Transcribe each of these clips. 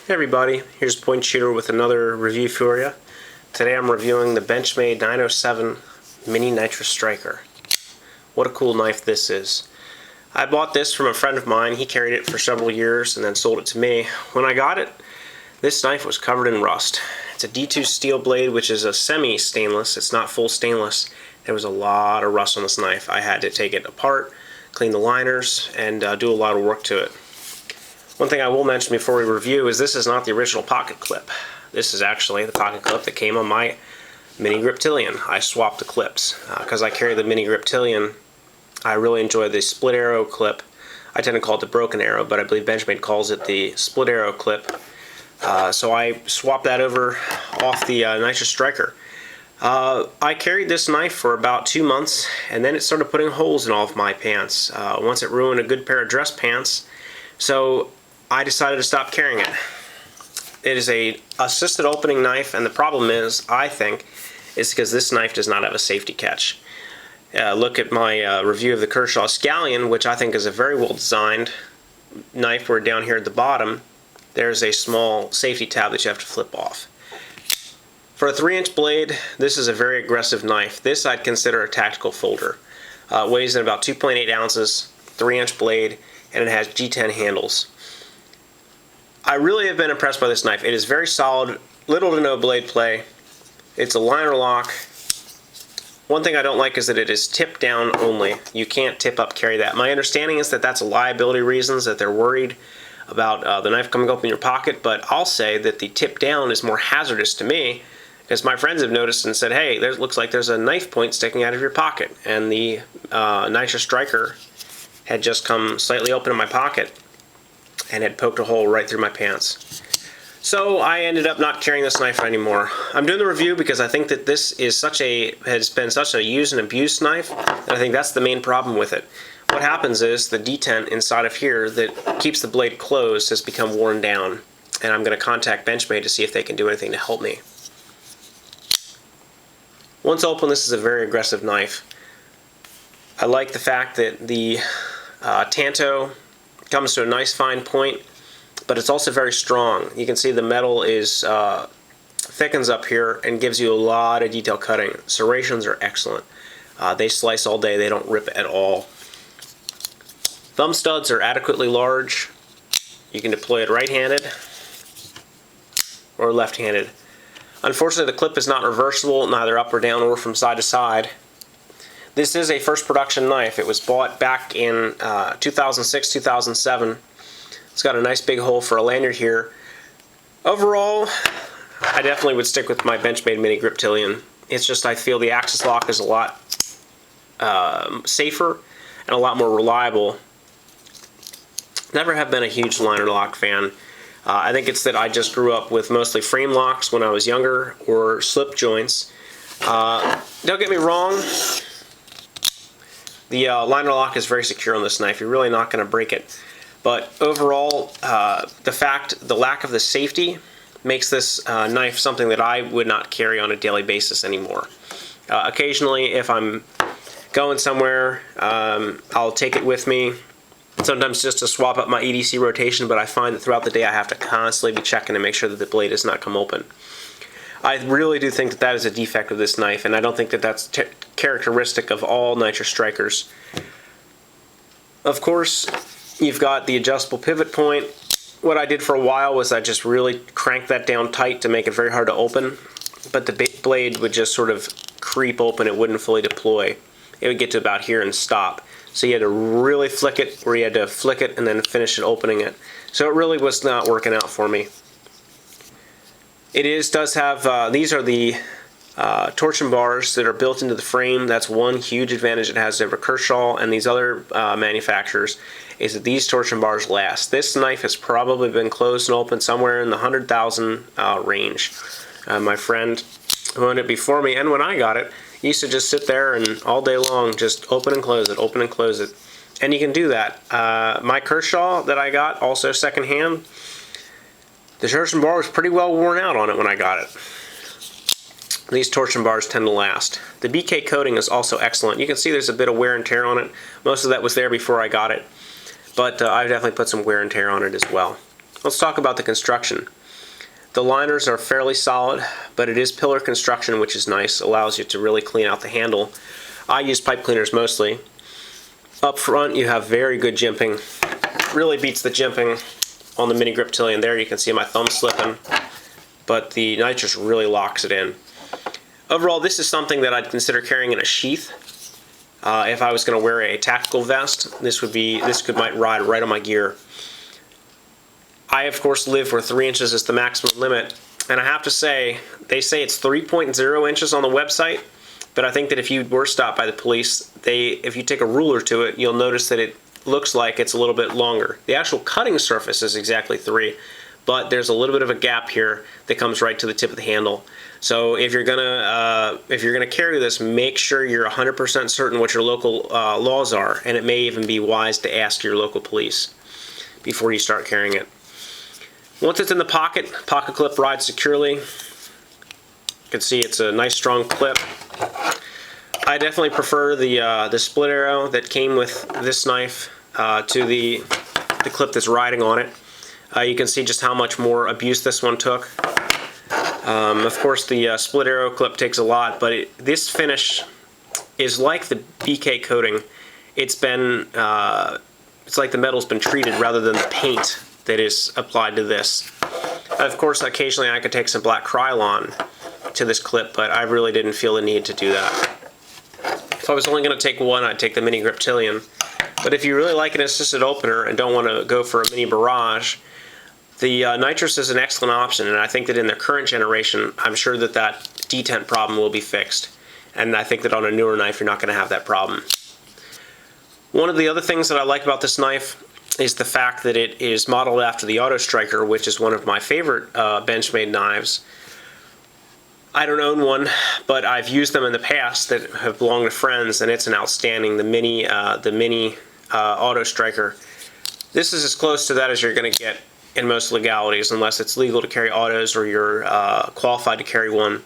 Hey everybody, here's Point Shooter with another review for you. Today I'm reviewing the Benchmade 907 Mini Nitrous Stryker. What a cool knife this is. I bought this from a friend of mine. He carried it for several years and then sold it to me. When I got it, this knife was covered in rust. It's a D2 steel blade, which is a semi-stainless. It's not full stainless. There was a lot of rust on this knife. I had to take it apart, clean the liners, and do a lot of work to it. One thing I will mention before we review is this is not the original pocket clip. This is actually the pocket clip that came on my Mini Griptilian. I swapped the clips. Because I carry the Mini Griptilian, I really enjoy the split arrow clip. I tend to call it the broken arrow, but I believe Benchmade calls it the split arrow clip. So I swapped that over off the Nitrous Stryker. I carried this knife for about 2 months, and then it started putting holes in all of my pants. Once it ruined a good pair of dress pants, so I decided to stop carrying it. It is a assisted opening knife, and the problem is, I think, is because this knife does not have a safety catch. Look at my review of the Kershaw Scallion, which I think is a very well designed knife, where down here at the bottom there's a small safety tab that you have to flip off. For a 3-inch blade, this is a very aggressive knife. This I'd consider a tactical folder. It weighs in about 2.8 ounces, 3-inch blade, and it has G10 handles. I really have been impressed by this knife. It is very solid, little to no blade play. It's a liner lock. One thing I don't like is that it is tip down only. You can't tip up carry that. My understanding is that that's liability reasons, that they're worried about the knife coming up in your pocket, but I'll say that the tip down is more hazardous to me, because my friends have noticed and said, hey, there looks like there's a knife point sticking out of your pocket, and the Nitrous Stryker had just come slightly open in my pocket and had poked a hole right through my pants. So I ended up not carrying this knife anymore. I'm doing the review because I think that this is has been such a use and abuse knife, and I think that's the main problem with it. What happens is the detent inside of here that keeps the blade closed has become worn down, and I'm going to contact Benchmade to see if they can do anything to help me. Once open, this is a very aggressive knife. I like the fact that the Tanto comes to a nice fine point, but it's also very strong. You can see the metal is thickens up here and gives you a lot of detail cutting. Serrations are excellent. They slice all day, they don't rip at all. Thumb studs are adequately large. You can deploy it right-handed or left-handed. Unfortunately, the clip is not reversible, neither up or down or from side to side. This is a first production knife. It was bought back in 2006, 2007. It's got a nice big hole for a lanyard here. Overall, I definitely would stick with my Benchmade Mini Griptilian. It's just I feel the axis lock is a lot safer and a lot more reliable. Never have been a huge liner lock fan. I think it's that I just grew up with mostly frame locks when I was younger, or slip joints. Don't get me wrong, the liner lock is very secure on this knife. You're really not going to break it. But overall, the lack of the safety makes this knife something that I would not carry on a daily basis anymore. Occasionally, if I'm going somewhere, I'll take it with me. Sometimes just to swap up my EDC rotation, but I find that throughout the day I have to constantly be checking to make sure that the blade does not come open. I really do think that that is a defect of this knife, and I don't think that that's characteristic of all Nitrous Strykers. Of course, you've got the adjustable pivot point. What I did for a while was I just really cranked that down tight to make it very hard to open, but the blade would just sort of creep open. It wouldn't fully deploy. It would get to about here and stop. So you had to really flick it, or you had to flick it and then finish it opening it. So it really was not working out for me. It does have, these are the torsion bars that are built into the frame. That's one huge advantage it has over Kershaw and these other manufacturers, is that these torsion bars last. This knife has probably been closed and open somewhere in the 100,000 range. My friend who owned it before me, and when I got it, used to just sit there and all day long just open and close it, open and close it. And you can do that. My Kershaw that I got, also secondhand, the torsion bar was pretty well worn out on it when I got it. These torsion bars tend to last. The BK coating is also excellent. You can see there's a bit of wear and tear on it. Most of that was there before I got it, but I've definitely put some wear and tear on it as well. Let's talk about the construction. The liners are fairly solid, but it is pillar construction, which is nice. Allows you to really clean out the handle. I use pipe cleaners mostly. Up front you have very good jimping. Really beats the jimping on the mini griptilian there. You can see my thumb slipping, but the Nitrous really locks it in. Overall, this is something that I'd consider carrying in a sheath. If I was going to wear a tactical vest, this might ride right on my gear. I, of course, live where 3 inches is the maximum limit, and I have to say, they say it's 3.0 inches on the website, but I think that if you were stopped by the police, if you take a ruler to it, you'll notice that it looks like it's a little bit longer. The actual cutting surface is exactly 3, but there's a little bit of a gap here that comes right to the tip of the handle. So if you're gonna carry this, make sure you're 100% certain what your local laws are, and it may even be wise to ask your local police before you start carrying it. Once it's in the pocket clip rides securely. You can see it's a nice strong clip. I definitely prefer the split arrow that came with this knife to the clip that's riding on it. You can see just how much more abuse this one took. Of course, the split arrow clip takes a lot, but this finish is like the BK coating. It's like the metal's been treated rather than the paint that is applied to this. Of course, occasionally I could take some black Krylon to this clip, but I really didn't feel the need to do that. If I was only going to take one, I'd take the mini griptilian. But if you really like an assisted opener and don't want to go for a mini barrage, the Nitrous is an excellent option, and I think that in the current generation, I'm sure that that detent problem will be fixed. And I think that on a newer knife, you're not going to have that problem. One of the other things that I like about this knife is the fact that it is modeled after the Auto Stryker, which is one of my favorite Benchmade knives. I don't own one, but I've used them in the past that have belonged to friends, and it's an outstanding, the mini Auto Stryker. This is as close to that as you're going to get in most legalities, unless it's legal to carry autos or you're qualified to carry one.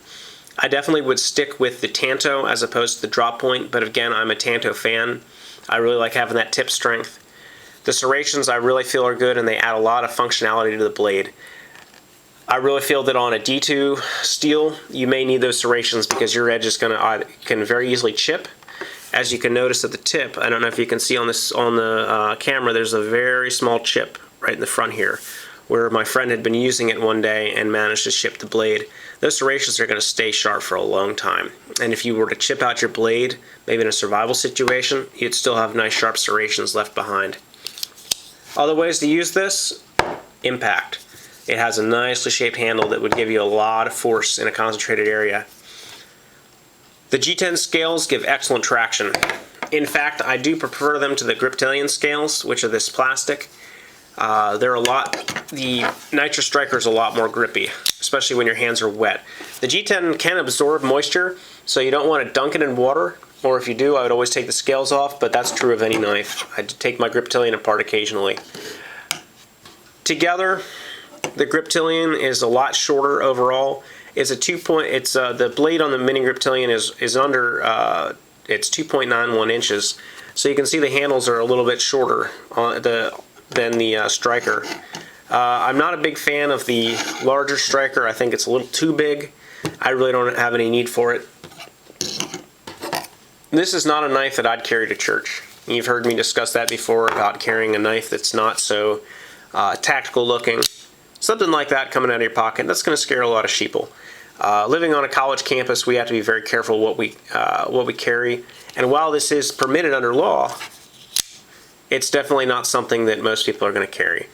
I definitely would stick with the Tanto as opposed to the drop point, but again, I'm a Tanto fan. I really like having that tip strength. The serrations I really feel are good, and they add a lot of functionality to the blade. I really feel that on a D2 steel, you may need those serrations because your edge is can very easily chip. As you can notice at the tip, I don't know if you can see on the camera, there's a very small chip right in the front here, where my friend had been using it one day and managed to chip the blade. Those serrations are going to stay sharp for a long time, and if you were to chip out your blade, maybe in a survival situation, you'd still have nice sharp serrations left behind. Other ways to use this: impact. It has a nicely shaped handle that would give you a lot of force in a concentrated area. The G10 scales give excellent traction. In fact, I do prefer them to the griptilian scales, which are this plastic. The Nitrous Stryker is a lot more grippy, especially when your hands are wet. The G10 can absorb moisture, so you don't want to dunk it in water, or if you do, I would always take the scales off, but that's true of any knife. I take my griptilian apart occasionally. Together, the griptilian is a lot shorter overall. The blade on the mini griptilian is under, it's 2.91 inches, so you can see the handles are a little bit shorter than the Stryker. I'm not a big fan of the larger Stryker. I think it's a little too big. I really don't have any need for it. This is not a knife that I'd carry to church. You've heard me discuss that before about carrying a knife that's not so tactical looking. Something like that coming out of your pocket, that's going to scare a lot of sheeple. Living on a college campus, we have to be very careful what we carry. And while this is permitted under law, it's definitely not something that most people are going to carry.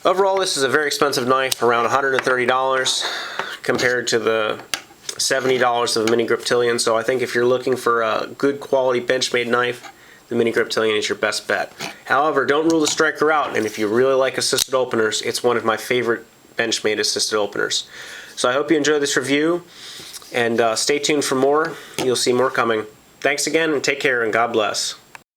Overall, this is a very expensive knife, around $130 compared to the $70 of a mini griptilian. So I think if you're looking for a good quality Benchmade knife, the mini griptilian is your best bet. However, don't rule the Stryker out, and if you really like assisted openers, it's one of my favorite Benchmade assisted openers. So I hope you enjoyed this review, and stay tuned for more. You'll see more coming. Thanks again, and take care, and God bless.